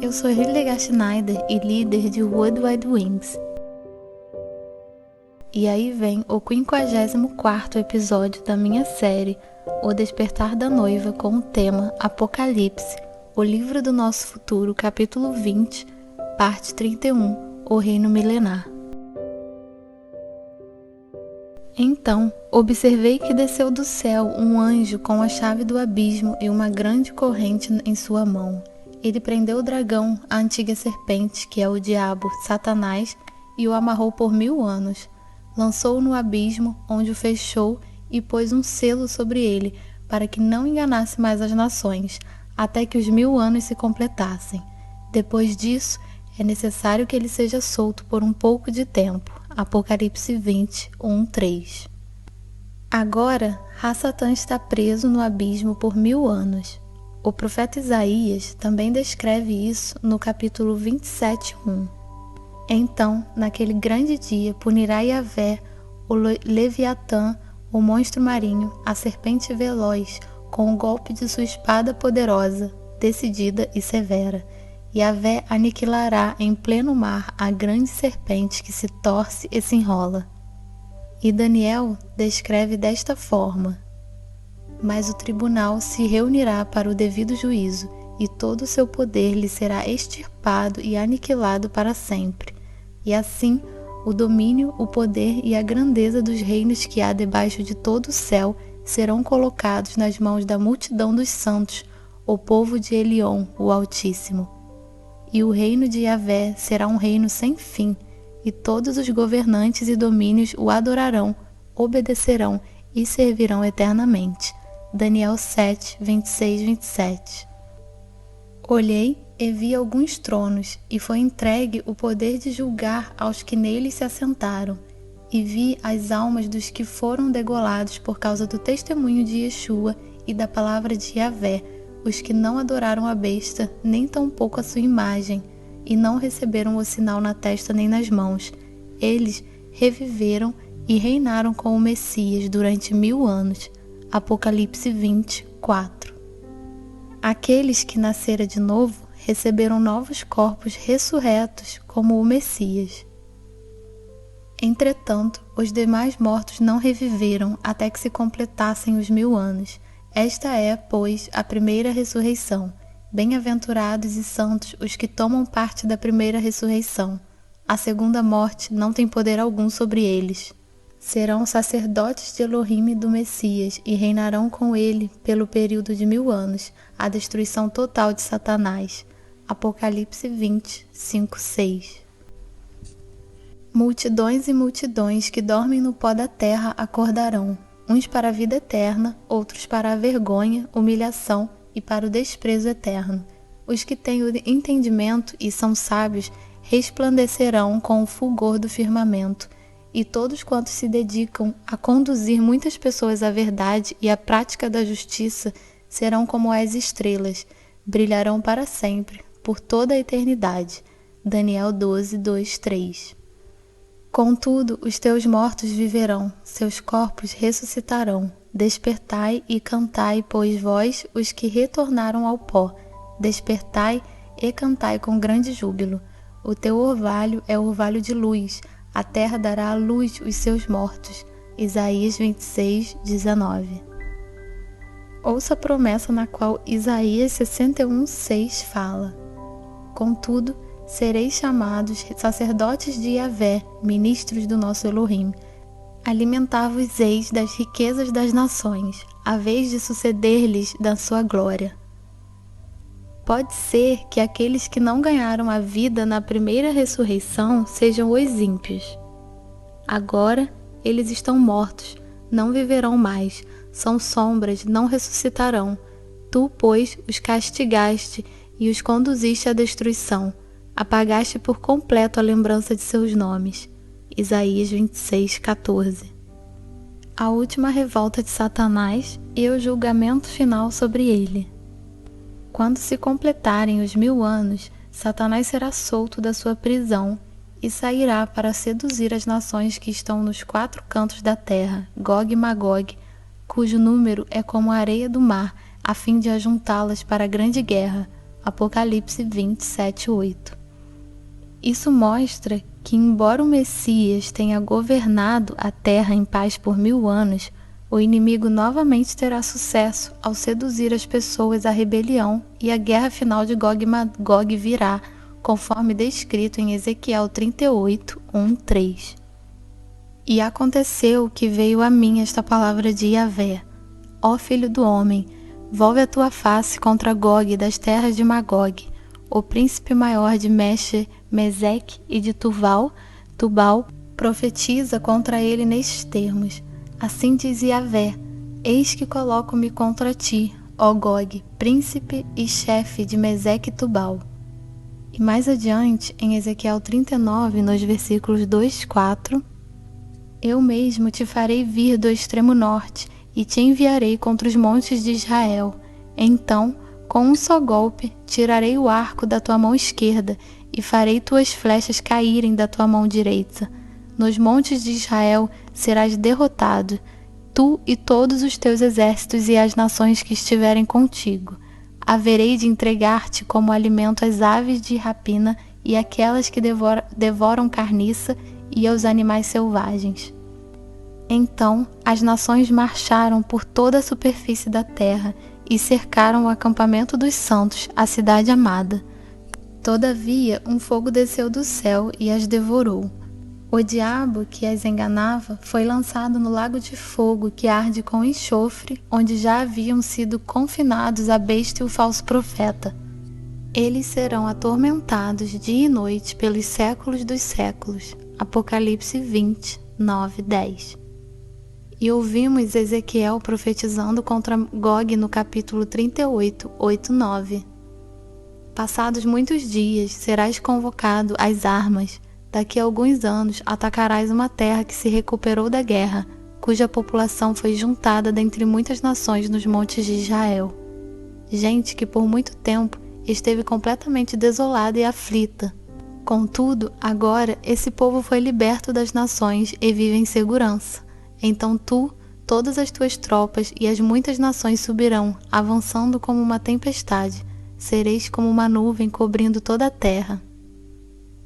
Eu sou Hildegard Schneider e líder de World Wide Wings. E aí vem o 54º episódio da minha série O Despertar da Noiva, com o tema Apocalipse, o livro do nosso futuro, capítulo 20, parte 31, o Reino Milenar. Então, observei que desceu do céu um anjo com a chave do abismo e uma grande corrente em sua mão. Ele prendeu o dragão, a antiga serpente, que é o diabo, Satanás, e o amarrou por 1000 anos. Lançou-o no abismo, onde o fechou e pôs um selo sobre ele, para que não enganasse mais as nações, até que os 1000 anos se completassem. Depois disso, é necessário que ele seja solto por um pouco de tempo. Apocalipse 20, 1-3. Agora, Satã está preso no abismo por 1000 anos. O profeta Isaías também descreve isso no capítulo 27:1. Então, naquele grande dia, punirá Yahvé o Leviatã, o monstro marinho, a serpente veloz, com o golpe de sua espada poderosa, decidida e severa. Yahvé aniquilará em pleno mar a grande serpente que se torce e se enrola. E Daniel descreve desta forma: mas o tribunal se reunirá para o devido juízo, e todo o seu poder lhe será extirpado e aniquilado para sempre. E assim, o domínio, o poder e a grandeza dos reinos que há debaixo de todo o céu serão colocados nas mãos da multidão dos santos, o povo de Elion, o Altíssimo. E o reino de Yahvé será um reino sem fim, e todos os governantes e domínios o adorarão, obedecerão e servirão eternamente. Daniel 7, 26-27. Olhei e vi alguns tronos, e foi entregue o poder de julgar aos que neles se assentaram, e vi as almas dos que foram degolados por causa do testemunho de Yeshua e da palavra de Yahvé, os que não adoraram a besta, nem tampouco a sua imagem, e não receberam o sinal na testa nem nas mãos. Eles reviveram e reinaram com o Messias durante 1000 anos. Apocalipse 20, 4. Aqueles que nasceram de novo receberam novos corpos ressurretos como o Messias. Entretanto, os demais mortos não reviveram até que se completassem os 1000 anos. Esta é, pois, a primeira ressurreição. Bem-aventurados e santos os que tomam parte da primeira ressurreição. A segunda morte não tem poder algum sobre eles. Serão sacerdotes de Elohim e do Messias e reinarão com ele pelo período de 1000 anos, a destruição total de Satanás. Apocalipse 20, 5-6. Multidões e multidões que dormem no pó da terra acordarão, uns para a vida eterna, outros para a vergonha, humilhação e para o desprezo eterno. Os que têm o entendimento e são sábios resplandecerão com o fulgor do firmamento, e todos quantos se dedicam a conduzir muitas pessoas à verdade e à prática da justiça serão como as estrelas, brilharão para sempre, por toda a eternidade. Daniel 12, 2-3. Contudo, os teus mortos viverão, seus corpos ressuscitarão. Despertai e cantai, pois vós, os que retornaram ao pó. Despertai e cantai com grande júbilo. O teu orvalho é orvalho de luz, a terra dará à luz os seus mortos. Isaías 26, 19. Ouça a promessa na qual Isaías 61:6 fala: contudo, sereis chamados sacerdotes de Yahvé, ministros do nosso Elohim. Alimentar-vos-eis das riquezas das nações, a vez de suceder-lhes da sua glória. Pode ser que aqueles que não ganharam a vida na primeira ressurreição sejam os ímpios. Agora, eles estão mortos, não viverão mais, são sombras, não ressuscitarão. Tu, pois, os castigaste e os conduziste à destruição. Apagaste por completo a lembrança de seus nomes. Isaías 26, 14. A última revolta de Satanás e o julgamento final sobre ele. Quando se completarem os 1000 anos, Satanás será solto da sua prisão e sairá para seduzir as nações que estão nos 4 cantos da terra, Gog e Magog, cujo número é como a areia do mar, a fim de ajuntá-las para a grande guerra. Apocalipse 27:8. Isso mostra que, embora o Messias tenha governado a terra em paz por 1000 anos, o inimigo novamente terá sucesso ao seduzir as pessoas à rebelião, e a guerra final de Gog e Magog virá, conforme descrito em Ezequiel 38, 1-3. E aconteceu que veio a mim esta palavra de Yahvé: Ó filho do homem, volve a tua face contra Gog das terras de Magog, o príncipe maior de Meshe, Meseque e de Tubal, profetiza contra ele nestes termos: Assim diz Yahvé: Eis que coloco-me contra ti, ó Gog, príncipe e chefe de Meseque e Tubal. E mais adiante, em Ezequiel 39, nos versículos 2-4, Eu mesmo te farei vir do extremo norte, e te enviarei contra os montes de Israel. Então, com um só golpe, tirarei o arco da tua mão esquerda, e farei tuas flechas caírem da tua mão direita. Nos montes de Israel serás derrotado, tu e todos os teus exércitos e as nações que estiverem contigo. Haverei de entregar-te como alimento às aves de rapina e àquelas que devoram carniça e aos animais selvagens. Então as nações marcharam por toda a superfície da terra e cercaram o acampamento dos santos, a cidade amada. Todavia um fogo desceu do céu e as devorou. O diabo que as enganava foi lançado no lago de fogo que arde com enxofre, onde já haviam sido confinados a besta e o falso profeta. Eles serão atormentados dia e noite pelos séculos dos séculos. Apocalipse 20, 9-10. E ouvimos Ezequiel profetizando contra Gog no capítulo 38, 8-9. Passados muitos dias, serás convocado às armas. Daqui a alguns anos, atacarás uma terra que se recuperou da guerra, cuja população foi juntada dentre muitas nações nos montes de Israel. Gente que por muito tempo esteve completamente desolada e aflita. Contudo, agora esse povo foi liberto das nações e vive em segurança. Então tu, todas as tuas tropas e as muitas nações subirão, avançando como uma tempestade. Sereis como uma nuvem cobrindo toda a terra.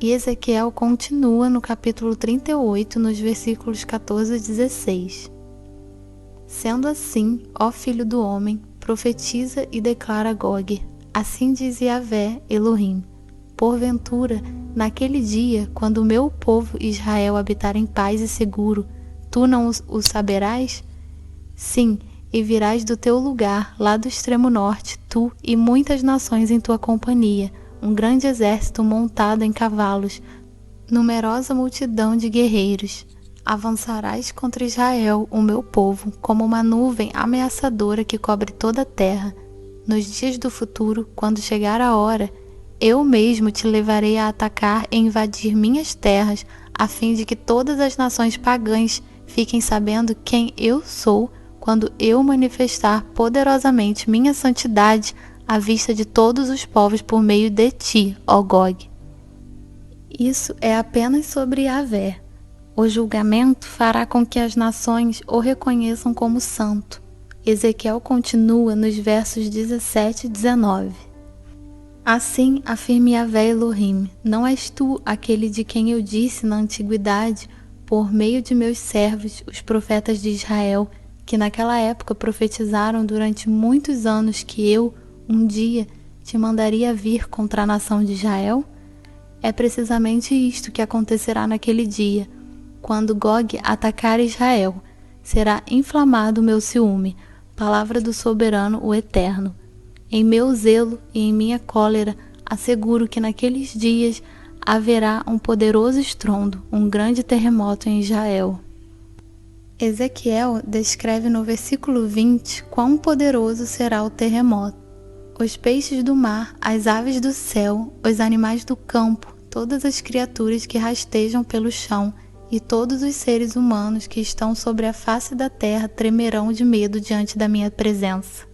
E Ezequiel continua no capítulo 38, nos versículos 14-16. Sendo assim, ó filho do homem, profetiza e declara a Gog: Assim diz Yahvé Elohim: Porventura, naquele dia, quando o meu povo Israel habitar em paz e seguro, tu não o saberás? Sim, e virás do teu lugar, lá do extremo norte, tu e muitas nações em tua companhia, um grande exército montado em cavalos, numerosa multidão de guerreiros. Avançarás contra Israel, o meu povo, como uma nuvem ameaçadora que cobre toda a terra. Nos dias do futuro, quando chegar a hora, eu mesmo te levarei a atacar e invadir minhas terras, a fim de que todas as nações pagãs fiquem sabendo quem eu sou, quando eu manifestar poderosamente minha santidade à vista de todos os povos por meio de ti, ó Gog. Isso é apenas sobre Yahvé. O julgamento fará com que as nações o reconheçam como santo. Ezequiel continua nos versos 17 e 19. Assim afirma Yahvé Elohim: Não és tu aquele de quem eu disse na antiguidade, por meio de meus servos, os profetas de Israel, que naquela época profetizaram durante muitos anos que eu, um dia, te mandaria vir contra a nação de Israel? É precisamente isto que acontecerá naquele dia. Quando Gog atacar Israel, será inflamado o meu ciúme, palavra do soberano, o Eterno. Em meu zelo e em minha cólera, asseguro que naqueles dias haverá um poderoso estrondo, um grande terremoto em Israel. Ezequiel descreve no versículo 20 quão poderoso será o terremoto. Os peixes do mar, as aves do céu, os animais do campo, todas as criaturas que rastejam pelo chão e todos os seres humanos que estão sobre a face da terra tremerão de medo diante da minha presença.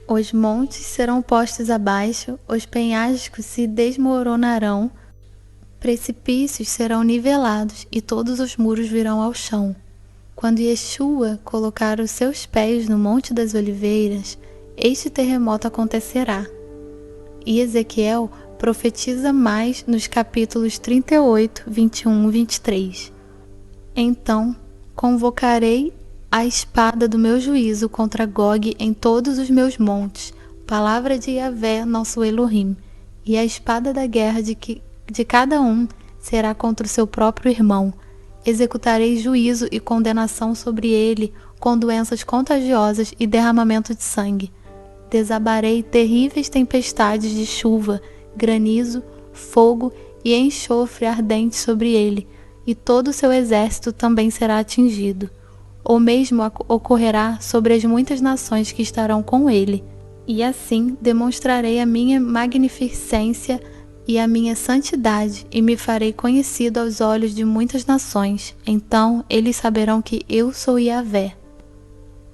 Os montes serão postos abaixo, os penhascos se desmoronarão, precipícios serão nivelados e todos os muros virão ao chão. Quando Yeshua colocar os seus pés no Monte das Oliveiras, este terremoto acontecerá. e Ezequiel profetiza mais nos capítulos 38, 21 e 23. Então convocarei a espada do meu juízo contra Gog em todos os meus montes, palavra de Yahvé, nosso Elohim, e a espada da guerra de cada um será contra o seu próprio irmão. Executarei juízo e condenação sobre ele com doenças contagiosas e derramamento de sangue. Desabarei terríveis tempestades de chuva, granizo, fogo e enxofre ardente sobre ele, e todo o seu exército também será atingido. O mesmo ocorrerá sobre as muitas nações que estarão com ele, e assim demonstrarei a minha magnificência e a minha santidade, e me farei conhecido aos olhos de muitas nações. Então eles saberão que eu sou Yahvé.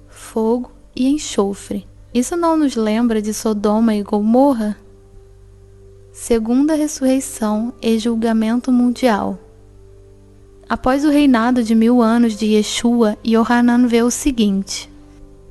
Fogo e enxofre. Isso não nos lembra de Sodoma e Gomorra? Segunda ressurreição e julgamento mundial. Após o reinado de 1000 anos de Yeshua, Yohanan vê o seguinte: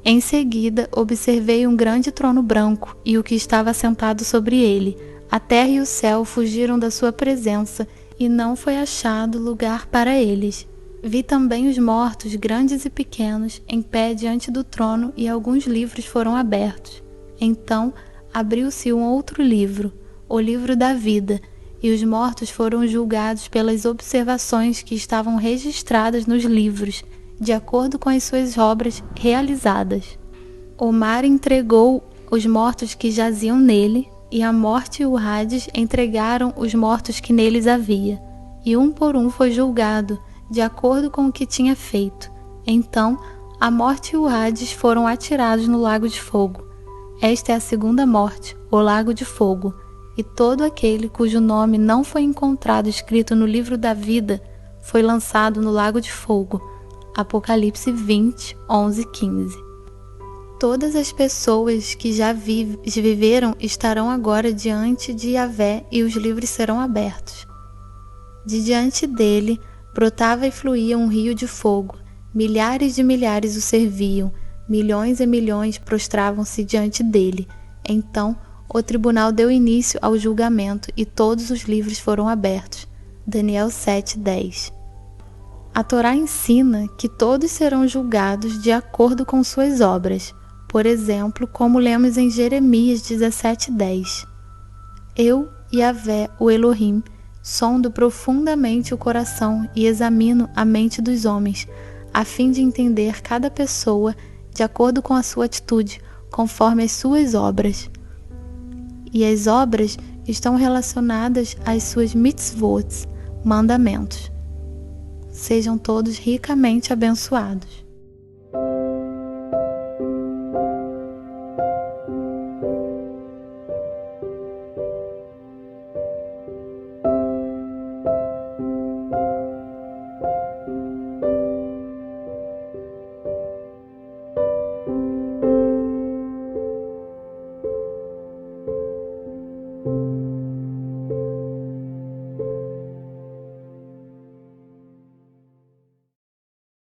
em seguida, observei um grande trono branco e o que estava sentado sobre ele. A terra e o céu fugiram da sua presença e não foi achado lugar para eles. Vi também os mortos, grandes e pequenos, em pé diante do trono, e alguns livros foram abertos. Então abriu-se um outro livro, o livro da vida, e os mortos foram julgados pelas observações que estavam registradas nos livros, de acordo com as suas obras realizadas. O mar entregou os mortos que jaziam nele, e a morte e o Hades entregaram os mortos que neles havia, e um por um foi julgado, de acordo com o que tinha feito. Então a morte e o Hades foram atirados no lago de fogo. Esta é a segunda morte, o lago de fogo, e todo aquele cujo nome não foi encontrado escrito no livro da vida foi lançado no lago de fogo. Apocalipse 20, 11 e 15. Todas as pessoas que já viveram estarão agora diante de Yahvé, e os livros serão abertos. De diante dele brotava e fluía um rio de fogo. Milhares de milhares o serviam, milhões e milhões prostravam-se diante dele. Então o tribunal deu início ao julgamento e todos os livros foram abertos. Daniel 7:10. A Torá ensina que todos serão julgados de acordo com suas obras. Por exemplo, como lemos em Jeremias 17:10. Eu, Yahvé, o Elohim, sondo profundamente o coração e examino a mente dos homens, a fim de entender cada pessoa de acordo com a sua atitude, conforme as suas obras. E as obras estão relacionadas às suas mitzvot, mandamentos. Sejam todos ricamente abençoados.